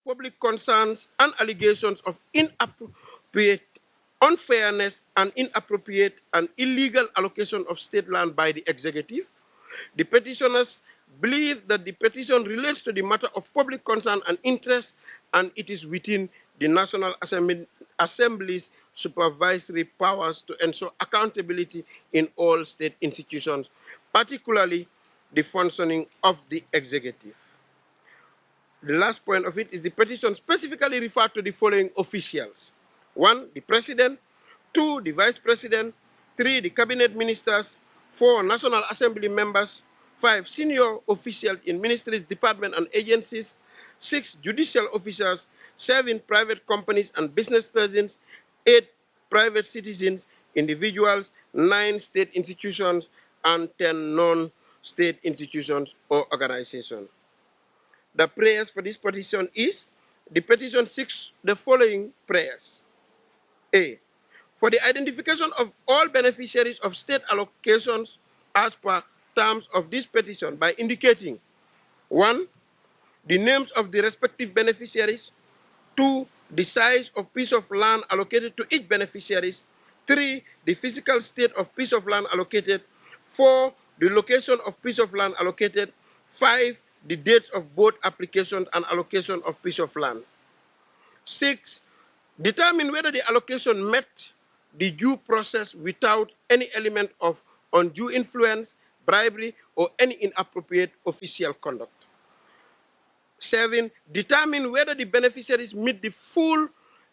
public concerns and allegations of inappropriate, unfairness, and inappropriate and illegal allocation of state land by the executive. The petitioners believe that the petition relates to the matter of public concern and interest, and it is within the National Assembly's supervisory powers to ensure accountability in all state institutions, particularly the functioning of the executive. The last point of it is the petition specifically referred to the following officials. 1, the president. 2, the vice president. 3, the cabinet ministers. 4, National Assembly members. 5, senior officials in ministries, departments, and agencies. 6, judicial officers. 7, private companies and business persons. 8, private citizens, individuals. 9, state institutions. And 10, non-state institutions or organizations. The prayers for this petition is, the petition seeks the following prayers. A, for the identification of all beneficiaries of state allocations as per terms of this petition by indicating 1, the names of the respective beneficiaries. 2, the size of piece of land allocated to each beneficiaries. 3, the physical state of piece of land allocated. 4, the location of piece of land allocated. 5, the dates of both application and allocation of piece of land. 6, determine whether the allocation met the due process without any element of undue influence, bribery, or any inappropriate official conduct. 7, determine whether the beneficiaries meet the full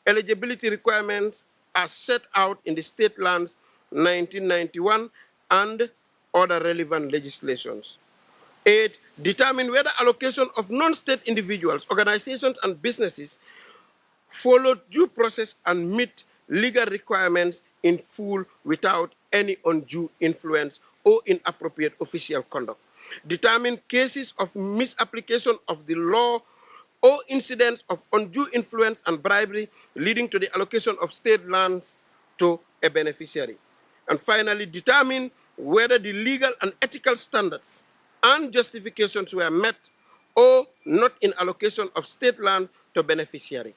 eligibility requirements as set out in the State Lands 1991 and other relevant legislations. 8, determine whether allocation of non-state individuals, organizations, and businesses followed due process and meet legal requirements in full without any undue influence or inappropriate official conduct. Determine cases of misapplication of the law or incidents of undue influence and bribery leading to the allocation of state lands to a beneficiary. And finally, determine whether the legal and ethical standards and justifications were met or not in allocation of state land to beneficiary.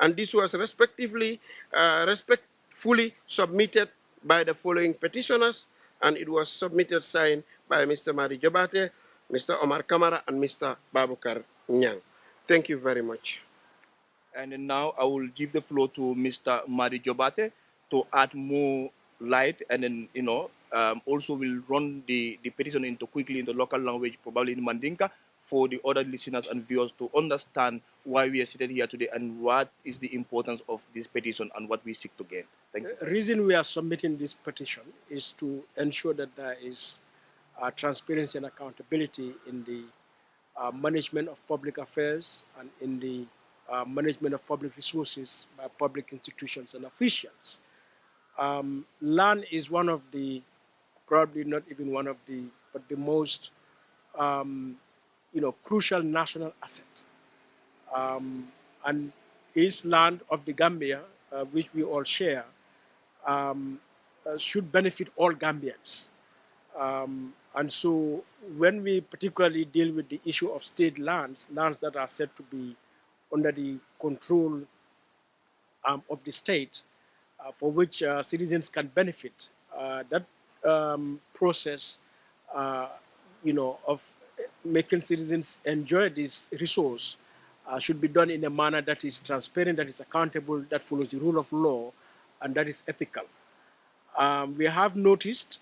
And this was respectively, respectfully submitted by the following petitioners, and it was submitted signed by Mr. Mari Jobate, Mr. Omar Kamara, and Mr. Babukar Nyang. Thank you very much. And then now I will give the floor to Mr. Mari Jobate to add more light, and then also will run the petition into quickly in the local language, probably in Mandinka, for the other listeners and viewers to understand why we are seated here today and what is the importance of this petition and what we seek to gain. Thank you. The reason we are submitting this petition is to ensure that there is transparency and accountability in the management of public affairs and in the management of public resources by public institutions and officials. Land is one of the, probably not even one of the, but the most crucial national asset. And is land of the Gambia, which we all share, should benefit all Gambians. And so when we particularly deal with the issue of state lands, lands that are said to be under the control of the state, for which citizens can benefit, that process, of making citizens enjoy this resource should be done in a manner that is transparent, that is accountable, that follows the rule of law, and that is ethical. We have noticed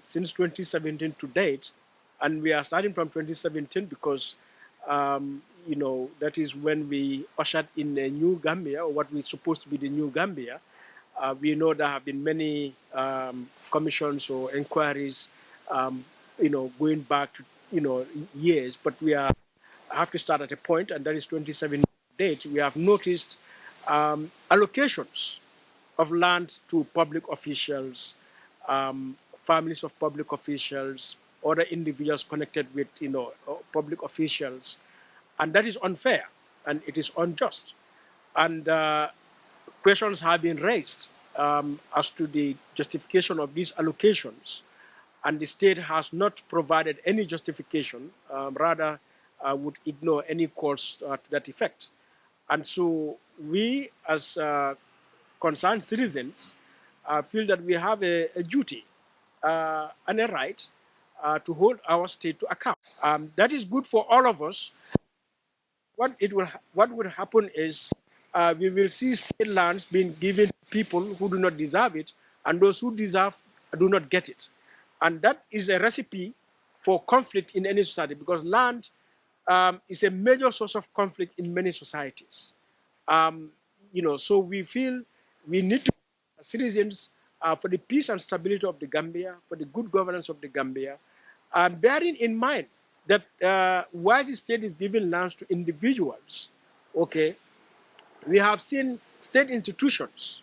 since 2017 to date, and we are starting from 2017 because, that is when we ushered in a new Gambia, or what we supposed to be the new Gambia. We know there have been many commissions or inquiries, going back to, years, but I have to start at a point, and that is 2017 date. We have noticed allocations of land to public officials, families of public officials, other individuals connected with, public officials, and that is unfair and it is unjust. And questions have been raised as to the justification of these allocations, and the state has not provided any justification, rather would ignore any calls to that effect. And so we, as concerned citizens, feel that we have a duty and a right to hold our state to account. That is good for all of us. What would happen is we will see state lands being given to people who do not deserve it, and those who deserve do not get it. And that is a recipe for conflict in any society, because land is a major source of conflict in many societies. So we feel we need to, as citizens, for the peace and stability of the Gambia, for the good governance of the Gambia, bearing in mind that while the state is giving lands to individuals, okay, we have seen state institutions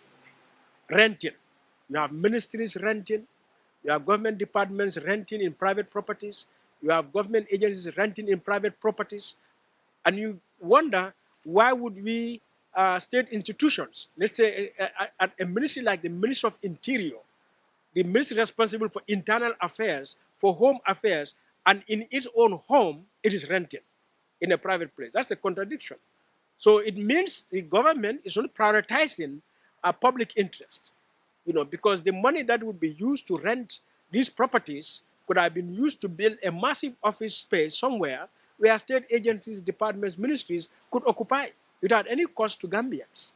renting. You have ministries renting. You have government departments renting in private properties. You have government agencies renting in private properties. And you wonder, why would we, state institutions, let's say a ministry like the Ministry of Interior, the ministry responsible for internal affairs, for home affairs, and in its own home, it is rented in a private place. That's a contradiction. So it means the government is only prioritizing a public interest, because the money that would be used to rent these properties could have been used to build a massive office space somewhere where state agencies, departments, ministries could occupy without any cost to Gambians.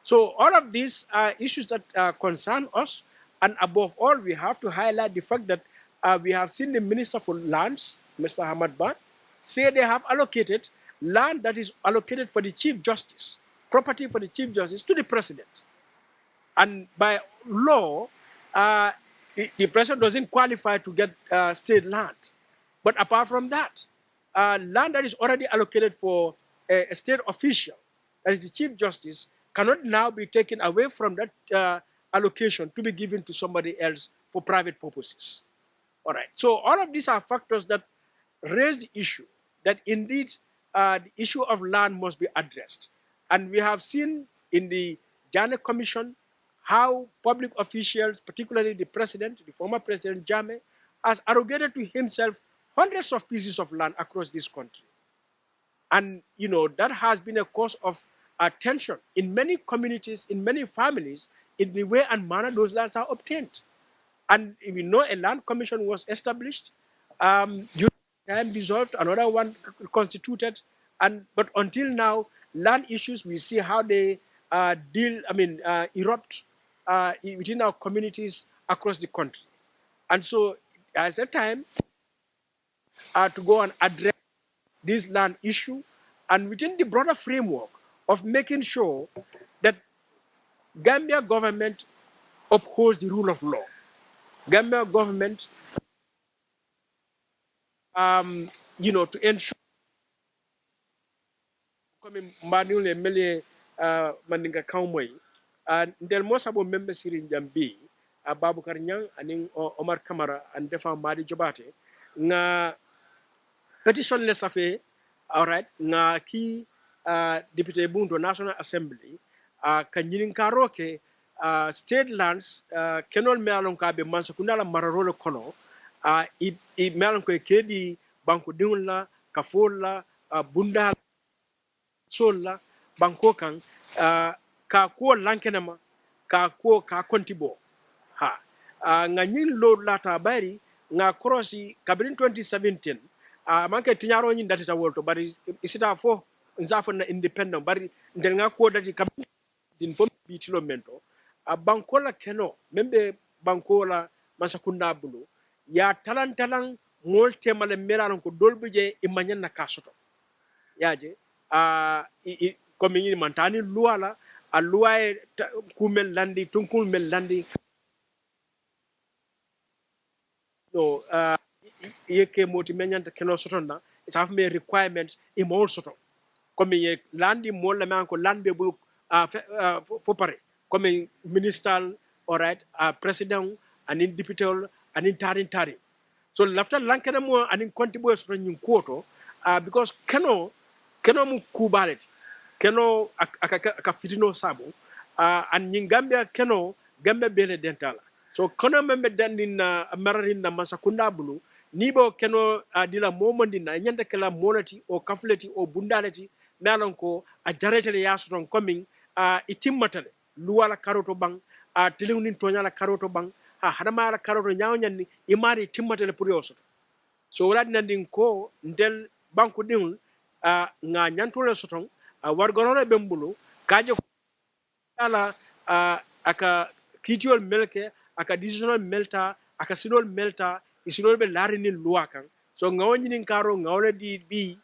So all of these are issues that concern us. And above all, we have to highlight the fact that we have seen the Minister for Lands, Mr. Hamad Ban, say they have allocated land that is allocated for the Chief Justice, property for the Chief Justice, to the President. And by law, the President doesn't qualify to get state land. But apart from that, land that is already allocated for a state official, that is the Chief Justice, cannot now be taken away from that allocation to be given to somebody else for private purposes. All right. So all of these are factors that raise the issue that indeed the issue of land must be addressed. And we have seen in the Janneh Commission how public officials, particularly the president, the former president Jammeh, has arrogated to himself hundreds of pieces of land across this country. And, that has been a cause of tension in many communities, in many families, in the way and manner those lands are obtained. And we know a land commission was established, time dissolved, another one constituted, but until now, land issues, we see how they erupt within our communities across the country. And so, as a time to go and address this land issue, and within the broader framework of making sure that Gambia government upholds the rule of law. Gambia government, to ensure comme mbadule mele mandinga kawmoy ndel mo sabo membe Sirin Jambi Baboucarr Niang aning Omar Camara and defa Madi Jobate nga petition le safe, all right, nga ki député bundo National Assembly ka nyinin karoke state lands kenol melon ka be mansa kunala mararole kono i melon ko kedi banko dingulla ka folla bunda solla banko kan ka ko lankenema ka kontibo ha nga nyin lo lata bari nga krosi kabrin 2017 manke tinyaro nyin datita wolto bari isita fo nzafo na independent bari ndel nga ko dati kabrin din fo bitilo mento banko la keno membe banko la masakunda bulu ya talan mol temale melaron ko dolbuje imanyan na kasoto yaje comme ni mantani luala a luaye kumel landi tunkul mel landi no yeke moti menyanta keno soto na it have me requirements e mo soto comme ye landi mo la man ko landbe bulu fo pare comme minister, all right, president anin député anin tarin so lafta lankana mo anin kontibo soto nyin koto because keno mu kubaleti keno aka fitino sabo an nyin Gambia keno Gambia bele dentala so kono membe dandin na mararin na masakunda bulu nibo keno dila momandi na nyanda kala monati o kafleti o bundaleti nalon ko a jaretele yasuton coming itimmatale luwala karoto bang tilewnin toñala karoto bang hadama ala karoto ñawnyanni imari timmatale pour yosoto so wala nandin ko ndel banku dingul nga nyantule soton wargonore bembulu kaje ala aka kitiol melke aka decisional melta aka sinol melta isinol be larini loi kan so ngawnyinin karo ngawle di bi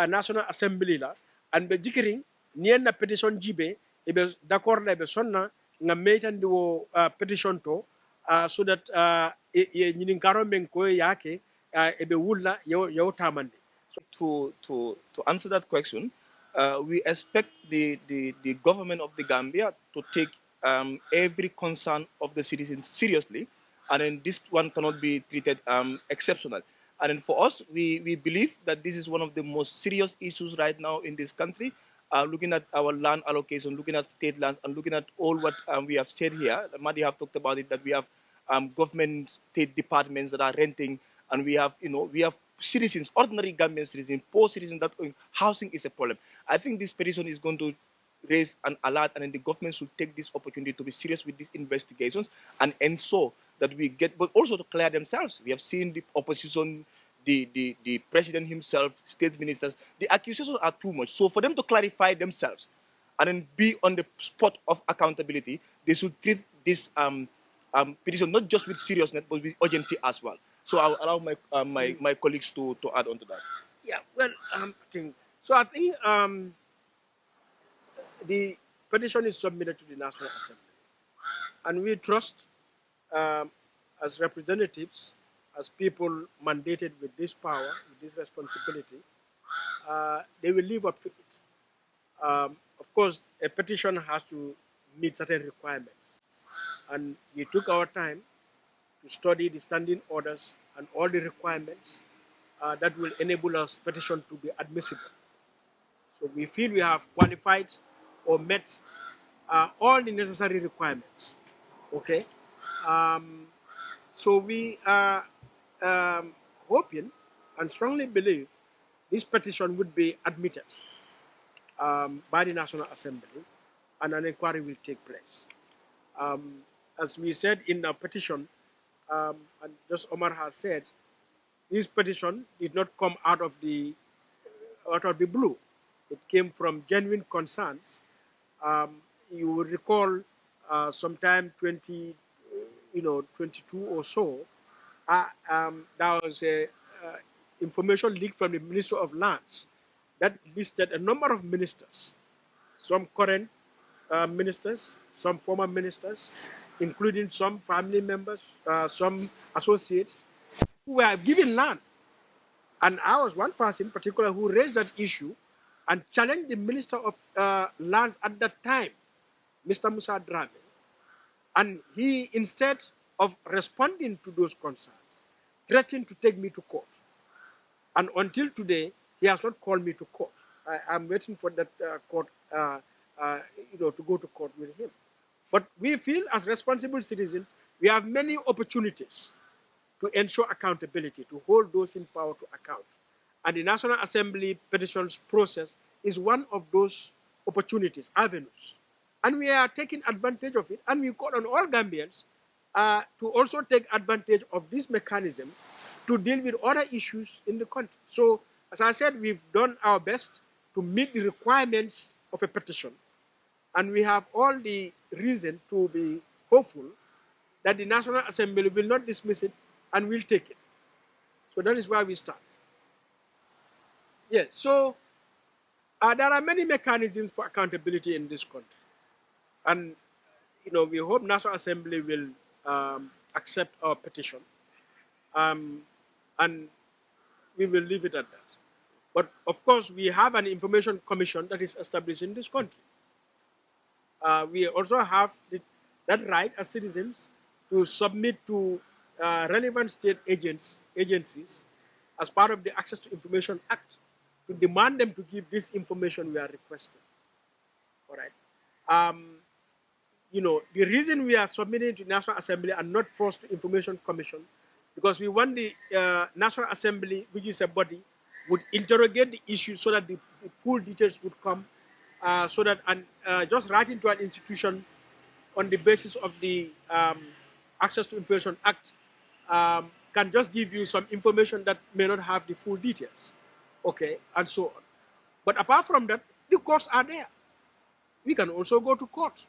national assembly la an be jikiring nien na petition jibe e be d'accord la be sonna nga metan di wo petition to so that ye nyinin karo men ko yake e be wulla yo tamande To answer that question, we expect the government of the Gambia to take every concern of the citizens seriously, and then this one cannot be treated exceptional. And then for us, we believe that this is one of the most serious issues right now in this country. Looking at our land allocation, looking at state lands, and looking at all what we have said here, Madi have talked about it, that we have government state departments that are renting, and we have citizens, ordinary Gambian citizens, poor citizens that housing is a problem. I think this petition is going to raise an alert, and then the government should take this opportunity to be serious with these investigations and ensure that we get, but also to clear themselves. We have seen the opposition, the president himself, state ministers, the accusations are too much. So for them to clarify themselves and then be on the spot of accountability, they should treat this petition not just with seriousness, but with urgency as well. So I'll allow my colleagues to add on to that. Yeah, well, I think the petition is submitted to the National Assembly, and we trust, as representatives, as people mandated with this power, with this responsibility, they will live up to it. Of course, a petition has to meet certain requirements, and we took our time to study the standing orders and all the requirements that will enable us petition to be admissible. So we feel we have qualified or met all the necessary requirements. Okay. So we are hoping and strongly believe this petition would be admitted by the National Assembly, and an inquiry will take place. As we said in our petition, and just Omar has said, this petition did not come out of the blue. It came from genuine concerns. You will recall sometime 2022 or so, there was a information leaked from the Ministry of Lands that listed a number of ministers, some current ministers, some former ministers, including some family members, some associates, who were given land. And I was one person in particular who raised that issue and challenged the Minister of Lands at that time, Mr. Musa Drame. And he, instead of responding to those concerns, threatened to take me to court. And until today, he has not called me to court. I'm waiting for that court, to go to court with him. But we feel as responsible citizens, we have many opportunities to ensure accountability, to hold those in power to account. And the National Assembly petitions process is one of those opportunities, avenues. And we are taking advantage of it, and we call on all Gambians to also take advantage of this mechanism to deal with other issues in the country. So, as I said, we've done our best to meet the requirements of a petition. And we have all the reason to be hopeful that the National Assembly will not dismiss it and will take it. So that is where we start. Yes, so there are many mechanisms for accountability in this country. And, we hope National Assembly will accept our petition. And we will leave it at that. But of course, we have an information commission that is established in this country. We also have that right as citizens to submit to relevant state agencies as part of the Access to Information Act to demand them to give this information we are requesting. All right. The reason we are submitting to National Assembly and not forced to Information Commission, because we want the National Assembly, which is a body would interrogate the issue so that the full details would come, so that and just writing to an institution on the basis of the Access to Information Act can just give you some information that may not have the full details, okay, and so on. But apart from that, the courts are there. We can also go to court.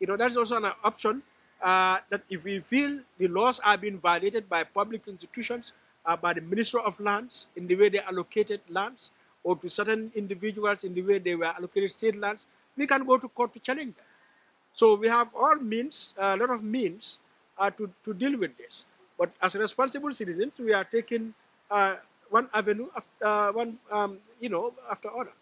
That's also an option, that if we feel the laws are being violated by public institutions, by the Minister of Lands in the way they allocated lands, or to certain individuals in the way they were allocated state lands, we can go to court to challenge that. So we have all means, a lot of means to deal with this. But as responsible citizens, we are taking one avenue after, after other.